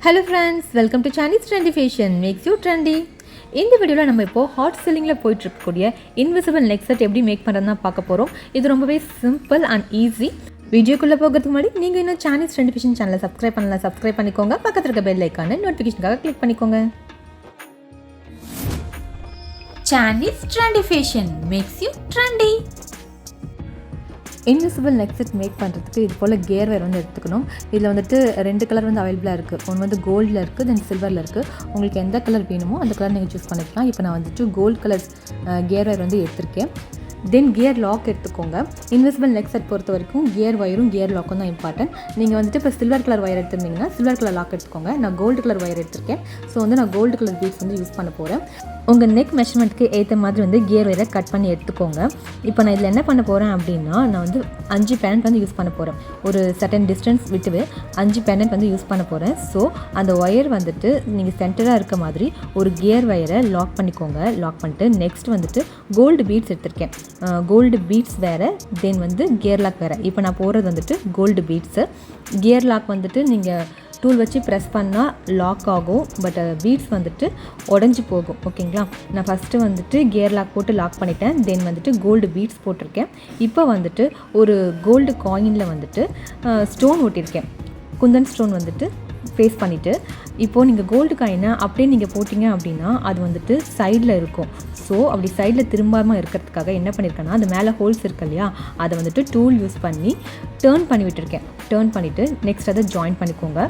Hello friends, welcome to Chanish Trendy Fashion makes you trendy. இந்த வீடியோவில் நம்ம இப்போ ஹாட் செல்லிங்கில் போயிட்டு இருக்கக்கூடிய இன்விசிபிள் நெக் செட் எப்படி மேக் பண்ணுறதுனா பார்க்க போகிறோம். இது ரொம்பவே சிம்பிள் அண்ட் ஈஸி. வீடியோக்குள்ளே போகிறதுக்கு முன்னாடி நீங்கள் இன்னும் Chanish Trendy Fashion சேனலை சப்ஸ்கிரைப் பண்ணிக்கோங்க. பக்கத்தில் இருக்க பெல் ஐக்கானை நோட்டிஃபிகேஷனுக்காக கிளிக் பண்ணிக்கோங்க. Chanish Trendy Fashion makes you trendy. Invisible neck set make பண்ணுறதுக்கு இது போல் கியர் வேர் வந்து எடுத்துக்கணும். இதில் வந்துட்டு 2 கலர் வந்து அவைலபிளாக இருக்குது. ஒன்று வந்து கோல்டில் இருக்குது, தென் சில்வரில் இருக்குது. உங்களுக்கு எந்த கலர் வேணுமோ அந்த கலர் நீங்கள் சூஸ் பண்ணிக்கலாம். இப்போ நான் வந்துட்டு கோல்டு கலர் கியர் வேர் வந்து எடுத்திருக்கேன். தென் கியர் லாக் எடுத்துக்கோங்க. இன்விசிபிள் நெக் செட் பொறுத்த வரைக்கும் கியர் ஒயரும் கியர் லாக்கும் தான் இம்பார்ட்டன்ட். நீங்கள் வந்துட்டு இப்போ சில்வர் கலர் ஒயர் எடுத்திருந்தீங்கன்னா சில்வர் கலர் லாக் எடுத்துக்கோங்க. நான் கோல்டு கலர் ஒயர் எடுத்திருக்கேன். ஸோ வந்து நான் கோல்டு கலர் பீட்ஸ் வந்து யூஸ் பண்ண போகிறேன். உங்கள் நெக் மெஷர்மெண்ட்டுக்கு ஏற்ற மாதிரி வந்து கியர் ஒயரை கட் பண்ணி எடுத்துக்கோங்க. இப்போ நான் இதில் என்ன பண்ண போகிறேன் அப்படின்னா, நான் வந்து 5 பேனட் வந்து யூஸ் பண்ண போகிறேன். ஒரு சர்டன் டிஸ்டன்ஸ் விட்டு 5 பேனட் வந்து யூஸ் பண்ண போகிறேன். ஸோ அந்த ஒயர் வந்துட்டு நீங்கள் சென்டராக இருக்க மாதிரி ஒரு கியர் ஒயரை லாக் பண்ணிக்கோங்க. லாக் பண்ணிட்டு நெக்ஸ்ட் வந்துட்டு கோல்டு பீட்ஸ் எடுத்திருக்கேன். கோல்டு பீட்ஸ் வேறு, தென் வந்து கியர் லாக் வேறு. இப்போ நான் போகிறது வந்துட்டு கோல்டு பீட்ஸு. கியர் லாக் வந்துட்டு நீங்கள் டூல் வச்சு ப்ரெஸ் பண்ணால் லாக் ஆகும், பட் பீட்ஸ் வந்துட்டு உடஞ்சி போகும். ஓகேங்களா? நான் ஃபஸ்ட்டு வந்துட்டு கியர் லாக் போட்டு லாக் பண்ணிட்டேன். தென் வந்துட்டு கோல்டு பீட்ஸ் போட்டிருக்கேன். இப்போ வந்துட்டு ஒரு கோல்டு காயினில் வந்துட்டு ஸ்டோன் ஒட்டியிருக்கேன். குந்தன் ஸ்டோன் வந்துட்டு பேஸ்ட் பண்ணிவிட்டு இப்போது நீங்கள் கோல்டு காயினை அப்படியே நீங்கள் போட்டிங்க அப்படின்னா அது வந்துட்டு சைடில் இருக்கும். ஸோ அப்படி சைடில் திரும்பாமல் இருக்கிறதுக்காக என்ன பண்ணியிருக்கேன்னா, அது மேலே ஹோல்ஸ் இருக்கு இல்லையா, அதை வந்துட்டு டூல் யூஸ் பண்ணி டேர்ன் பண்ணி விட்டுருக்கேன். டேர்ன் பண்ணிவிட்டு நெக்ஸ்ட் அதை ஜாயின் பண்ணிக்கோங்க.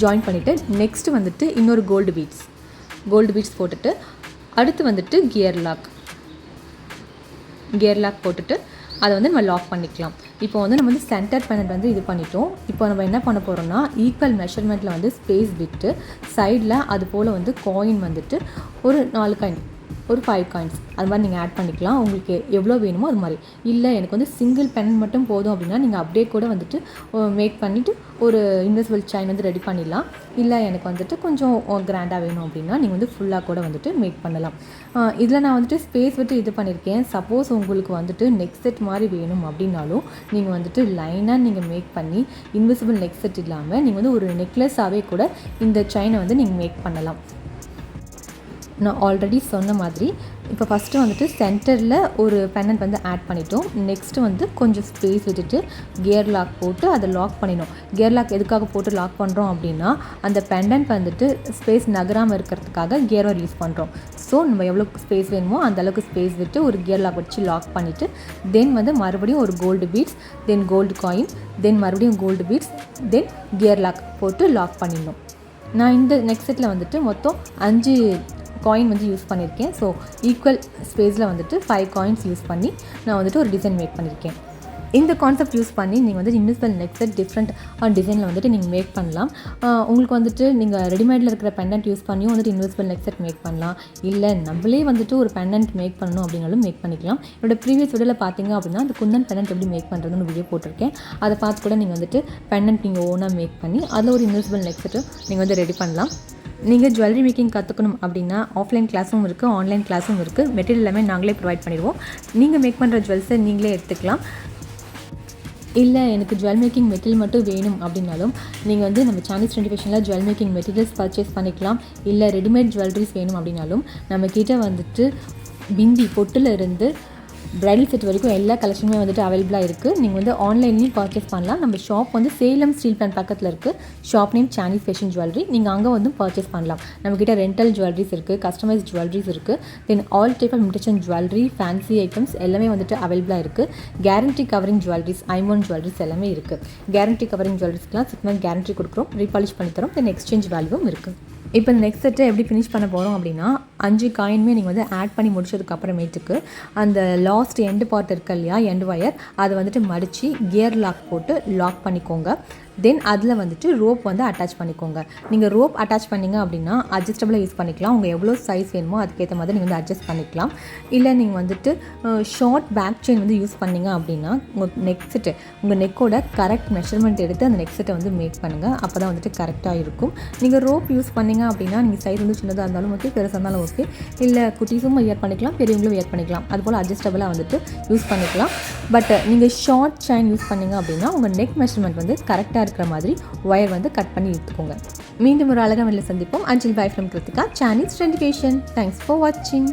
ஜாயின் பண்ணிவிட்டு நெக்ஸ்ட்டு வந்துட்டு இன்னொரு கோல்டு பீட்ஸ் போட்டுட்டு அடுத்து வந்துட்டு கியர் லாக் போட்டுட்டு அதை வந்து நம்ம லாக் பண்ணிக்கலாம். இப்போ வந்து நம்ம வந்து சென்டர் பேனட் வந்து இது பண்ணிட்டோம். இப்போ நம்ம என்ன பண்ண போகிறோம்னா, ஈக்குவல் மெஷர்மெண்ட்டில் வந்து ஸ்பேஸ் விட்டு சைடில் அது போல் வந்து காயின் வந்துட்டு ஒரு 4 காயின், ஒரு 5 காயின்ஸ் அது மாதிரி நீங்கள் ஆட் பண்ணிக்கலாம். உங்களுக்கு எவ்வளோ வேணுமோ அது மாதிரி. இல்லை எனக்கு வந்து சிங்கிள் பென் மட்டும் போதும் அப்படின்னா நீங்கள் அப்படியே கூட வந்துட்டு மேக் பண்ணிவிட்டு ஒரு இன்விசிபிள் செயின் வந்து ரெடி பண்ணிடலாம். இல்லை எனக்கு வந்துட்டு கொஞ்சம் கிராண்டாக வேணும் அப்படின்னா நீங்கள் வந்து ஃபுல்லாக கூட வந்துட்டு மேக் பண்ணலாம். இதில் நான் வந்துட்டு ஸ்பேஸ் விட்டு இது பண்ணியிருக்கேன். சப்போஸ் உங்களுக்கு வந்துட்டு நெக் செட் மாதிரி வேணும் அப்படின்னாலும் நீங்கள் வந்துட்டு லைனாக நீங்கள் மேக் பண்ணி இன்விசிபிள் நெக் செட் இல்லாமல் நீங்கள் வந்து ஒரு நெக்லஸாகவே கூட இந்த செயினை வந்து நீங்கள் மேக் பண்ணலாம். நான் ஆல்ரெடி சொன்ன மாதிரி இப்போ ஃபஸ்ட்டு வந்துட்டு சென்டரில் ஒரு பென்னட் வந்து ஆட் பண்ணிட்டோம். நெக்ஸ்ட்டு வந்து கொஞ்சம் ஸ்பேஸ் விட்டுட்டு கியர் லாக் போட்டு அதை லாக் பண்ணிடணும். கியர் லாக் எதுக்காக போட்டு லாக் பண்ணுறோம் அப்படின்னா, அந்த பெண்டன்ட் வந்துட்டு ஸ்பேஸ் நகராமல் இருக்கிறதுக்காக கியர் ஒயர் யூஸ் பண்ணுறோம். ஸோ நம்ம எவ்வளோ ஸ்பேஸ் வேணுமோ அந்தளவுக்கு ஸ்பேஸ் விட்டு ஒரு கியர் லாக் வச்சு லாக் பண்ணிவிட்டு தென் வந்து மறுபடியும் ஒரு கோல்டு பீட்ஸ், தென் கோல்டு காயின், தென் மறுபடியும் கோல்டு பீட்ஸ், தென் கியர் லாக் போட்டு லாக் பண்ணிடணும். நான் இந்த நெக் செட்டில் வந்துட்டு மொத்தம் 5 காயின் வந்து யூஸ் பண்ணியிருக்கேன். ஸோ ஈக்குவல் ஸ்பேஸில் வந்துட்டு 5 காயின்ஸ் யூஸ் பண்ணி நான் வந்துட்டு ஒரு டிசைன் மேக் பண்ணியிருக்கேன். இந்த கான்செப்ட் யூஸ் பண்ணி நீங்கள் வந்து இன்விசிபிள் நெக் செட் டிஃப்ரெண்ட் டிசைனில் வந்துட்டு நீங்கள் மேக் பண்ணலாம். உங்களுக்கு வந்துட்டு நீங்கள் ரெடிமேடில் இருக்கிற பெண்டன்ட் யூஸ் பண்ணியும் வந்துட்டு இன்விசிபிள் நெக் செட் மேக் பண்ணலாம். இல்லை நம்மளே வந்துட்டு ஒரு பெண்டன்ட் மேக் பண்ணணும் அப்படின்னாலும் மேக் பண்ணிக்கலாம். என்னோட ப்ரீவியஸ் வீடியோவில் பார்த்தீங்க அப்படின்னா அந்த குந்தன் பெண்டன்ட் எப்படி மேக் பண்ணுறதுன்னு வீடியோ போட்டிருக்கேன். அதை பார்த்து கூட நீங்கள் வந்துட்டு பெண்டன்ட் நீங்கள் ஓனாக மேக் பண்ணி அதில் ஒரு இன்விசிபிள் நெக் செட்டு நீங்கள் வந்து ரெடி பண்ணலாம். நீங்கள் ஜுவல்லரி மேக்கிங் கற்றுக்கணும் அப்படின்னா ஆஃப்லைன் கிளாஸும் இருக்குது, ஆன்லைன் கிளாஸும் இருக்குது. மெட்டீரியல் எல்லாமே நாங்களே ப்ரொவைட் பண்ணிடுவோம். நீங்கள் மேக் பண்ணுற ஜுவல்ஸை நீங்களே எடுத்துக்கலாம். இல்லை எனக்கு ஜுவல் மேக்கிங் மெட்டீரியல் மட்டும் வேணும் அப்படின்னாலும் நீங்கள் வந்து நம்ம Chanish Trendy Fashionல ஜுவல் மேக்கிங் மெட்டீரியல்ஸ் பர்ச்சேஸ் பண்ணிக்கலாம். இல்லை ரெடிமேட் ஜுவல்லரிஸ் வேணும் அப்படின்னாலும் நம்மக்கிட்ட வந்துட்டு பிந்தி பொட்டில் இருந்து பிரைடல் செட் வரைக்கும் எல்லா கலெக்ஷனுமே வந்துட்டு அவைலபிளாக இருக்குது. நீங்கள் வந்து ஆன்லைன்லேயும் பர்ச்சேஸ் பண்ணலாம். நம்ம ஷாப் வந்து சேலம் ஸ்டீல் பிளான்ட் பக்கத்தில் இருக்குது. Shop name Chanish Fashion Jewellery. நீங்கள் அங்கே வந்து பர்ச்சேஸ் பண்ணலாம். நம்மக்கிட்ட ரெண்டல் ஜுவல்லரிஸ் இருக்குது, கஸ்டமைஸ் ஜுவல்லரிஸ் இருக்குது, then all type of imitation jewellery, fancy items எல்லாமே வந்துட்டு அவைலபிளாக இருக்குது. Guarantee covering jewelleries, Impon jewelleries எல்லாமே இருக்குது. கேரண்டி கவரிங் ஜுவல்லரிஸ்க்குலாம் 6 months கேரண்டி கொடுக்குறோம். ரீபாலிஷ் பண்ணி தரோம். தென் எக்ஸ்சேஞ்ச் வேல்யூவும் இருக்குது. இப்போ இந்த நெக்ஸ்ட் செட்டை எப்படி ஃபினிஷ் பண்ண போகிறோம் அப்படின்னா, 5 காயினுமே நீங்கள் வந்து ஆட் பண்ணி முடிச்சதுக்கு அப்புறமேட்டுக்கு அந்த லாஸ்ட் எண்டு பார்ட் இருக்கு இல்லையா, எண்டு ஒயர், அதை வந்துட்டு மடித்து கியர் லாக் போட்டு லாக் பண்ணிக்கோங்க. தென் அதில் வந்துட்டு ரோப் வந்து அட்டாச் பண்ணிக்கோங்க. நீங்கள் ரோப் அட்டாச் பண்ணிங்க அப்படின்னா அட்ஜஸ்டபிளாக யூஸ் பண்ணிக்கலாம். உங்கள் எவ்வளோ சைஸ் வேணுமோ அதுக்கேற்ற மாதிரி நீங்கள் வந்து அட்ஜஸ்ட் பண்ணிக்கலாம். இல்லை நீங்கள் வந்துட்டு ஷார்ட் பேக் செயின் வந்து யூஸ் பண்ணிங்க அப்படின்னா உங்கள் நெக்கோட கரெக்ட் மெஷர்மெண்ட் எடுத்து அந்த நெக் செட்டை வந்து மேக் பண்ணுங்கள். அப்போ தான் வந்துட்டு கரெக்டாக இருக்கும். நீங்கள் ரோப் யூஸ் பண்ணிங்க அப்படின்னா நீங்கள் சைஸ் வந்து சின்னதாக இருந்தாலும் ஓகே, பெருசாக இருந்தாலும் ஓகே. இல்லை குட்டீஸும் வியர் பண்ணிக்கலாம், பெரியவங்களும் வியர் பண்ணிக்கலாம். அதுபோல் அட்ஜஸ்டபிளாக வந்துட்டு யூஸ் பண்ணிக்கலாம். பட் நீங்கள் ஷார்ட் செயின் யூஸ் பண்ணிங்க அப்படின்னா உங்கள் நெக் மெஷர்மெண்ட் வந்து கரெக்டாக ஈஸியாக இருக்கிற மாதிரி ஒயர் வந்து கட் பண்ணி எடுத்துக்கோங்க. மீண்டும் ஒரு அழகான வீடியோவில் சந்திப்போம். Until bye from Kritika, Chanish Education. Thanks for watching.